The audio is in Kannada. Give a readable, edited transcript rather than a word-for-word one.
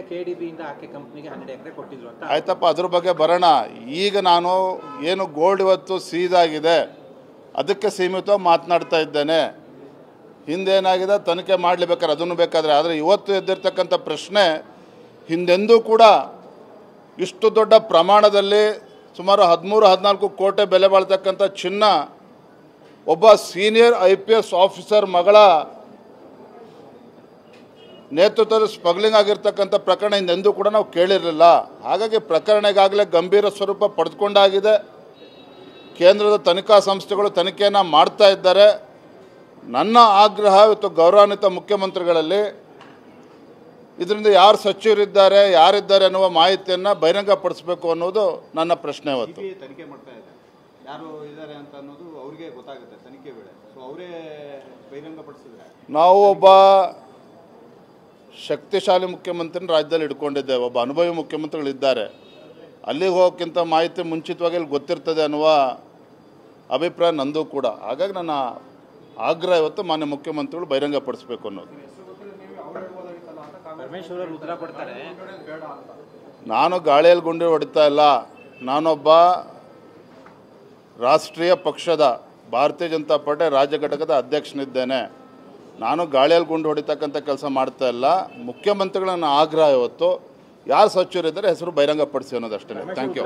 KDB ಇಂದ ಆಕೆ ಕಂಪ್ನಿಗೆ 12 ಎಕರೆ ಕೊಟ್ಟಿದ್ರು ಅಂತ. ಆಯ್ತಪ್ಪ, ಅದ್ರ ಬಗ್ಗೆ ಬರೋಣ. ಈಗ ನಾನು ಏನು ಗೋಲ್ಡ್ ಇವತ್ತು ಸೀದಾಗಿದೆ ಅದಕ್ಕೆ ಸೀಮಿತವಾಗಿ ಮಾತನಾಡ್ತಾ ಇದ್ದೇನೆ. ಹಿಂದೇನಾಗಿದೆ ತನಿಖೆ ಮಾಡಲೇಬೇಕಾದ್ರೆ ಅದನ್ನು ಬೇಕಾದರೆ. ಆದರೆ ಇವತ್ತು ಎದ್ದಿರ್ತಕ್ಕಂಥ ಪ್ರಶ್ನೆ, ಹಿಂದೆಂದೂ ಕೂಡ ಇಷ್ಟು ದೊಡ್ಡ ಪ್ರಮಾಣದಲ್ಲಿ ಸುಮಾರು 13-14 ಕೋಟಿ ಬೆಲೆ ಬಾಳ್ತಕ್ಕಂಥ ಚಿನ್ನ ಒಬ್ಬ ಸೀನಿಯರ್ IPS ಆಫೀಸರ್ ಮಗಳ ನೇತೃತ್ವದಲ್ಲಿ ಸ್ಮಗ್ಲಿಂಗ್ ಆಗಿರ್ತಕ್ಕಂಥ ಪ್ರಕರಣ ಹಿಂದೆಂದೂ ಕೂಡ ನಾವು ಕೇಳಿರಲಿಲ್ಲ. ಹಾಗಾಗಿ ಪ್ರಕರಣ ಈಗಾಗಲೇ ಗಂಭೀರ ಸ್ವರೂಪ ಪಡೆದುಕೊಂಡಾಗಿದೆ. ಕೇಂದ್ರದ ತನಿಖಾ ಸಂಸ್ಥೆಗಳು ತನಿಖೆಯನ್ನು ಮಾಡ್ತಾ ಇದ್ದಾರೆ. ನನ್ನ ಆಗ್ರಹ ಇವತ್ತು ಗೌರವಾನ್ವಿತ ಮುಖ್ಯಮಂತ್ರಿಗಳಲ್ಲಿ ಇದರಿಂದ ಯಾರು ಸಚಿವರಿದ್ದಾರೆ ಯಾರಿದ್ದಾರೆ ಅನ್ನುವ ಮಾಹಿತಿಯನ್ನು ಬಹಿರಂಗಪಡಿಸಬೇಕು ಅನ್ನೋದು ನನ್ನ ಪ್ರಶ್ನೆ. ಇವತ್ತು ತನಿಖೆ ಮಾಡ್ತಾ ಇದ್ದಾರೆ, ಯಾರು ಇದ್ದಾರೆ ಅಂತ ಅನ್ನೋದು ಅವ್ರಿಗೆ ಗೊತ್ತಾಗುತ್ತೆ ತನಿಖೆ ವೇಳೆ. ಸೊ ಅವರೇ ಬಹಿರಂಗಪಡಿಸಿದ್ರೆ ನಾವು ಒಬ್ಬ ಶಕ್ತಿಶಾಲಿ ಮುಖ್ಯಮಂತ್ರಿನ ರಾಜ್ಯದಲ್ಲಿ ಇಟ್ಕೊಂಡಿದ್ದೇವೆ, ಒಬ್ಬ ಅನುಭವಿ ಮುಖ್ಯಮಂತ್ರಿಗಳಿದ್ದಾರೆ. ಅಲ್ಲಿಗೆ ಹೋಗೋಕ್ಕಿಂತ ಮಾಹಿತಿ ಮುಂಚಿತವಾಗಿ ಇಲ್ಲಿ ಗೊತ್ತಿರ್ತದೆ ಅನ್ನುವ ಅಭಿಪ್ರಾಯ ನಂದು ಕೂಡ. ಹಾಗಾಗಿ ನನ್ನ ಆಗ್ರಹ ಇವತ್ತು ಮಾನ್ಯ ಮುಖ್ಯಮಂತ್ರಿಗಳು ಬಹಿರಂಗಪಡಿಸಬೇಕು ಅನ್ನೋದು. ನಾನು ಗಾಳಿಯಲ್ಲಿ ಗುಂಡಿ ಹೊಡಿತಾ ಇಲ್ಲ. ನಾನೊಬ್ಬ ರಾಷ್ಟ್ರೀಯ ಪಕ್ಷದ ಭಾರತೀಯ ಜನತಾ ಪಾರ್ಟಿ ರಾಜ್ಯ ಘಟಕದ ಅಧ್ಯಕ್ಷನಿದ್ದೇನೆ. ನಾನು ಗಾಳಿಯಲ್ಲಿ ಗುಂಡು ಹೊಡಿತಕ್ಕಂಥ ಕೆಲಸ ಮಾಡ್ತಾ ಇಲ್ಲ. ಮುಖ್ಯಮಂತ್ರಿಗಳ ನನ್ನ ಆಗ್ರಹ ಇವತ್ತು ಯಾರು ಸಚಿವರಿದ್ದಾರೆ ಹೆಸರು ಬಹಿರಂಗಪಡಿಸಿ ಅನ್ನೋದಷ್ಟೇ. Thank you.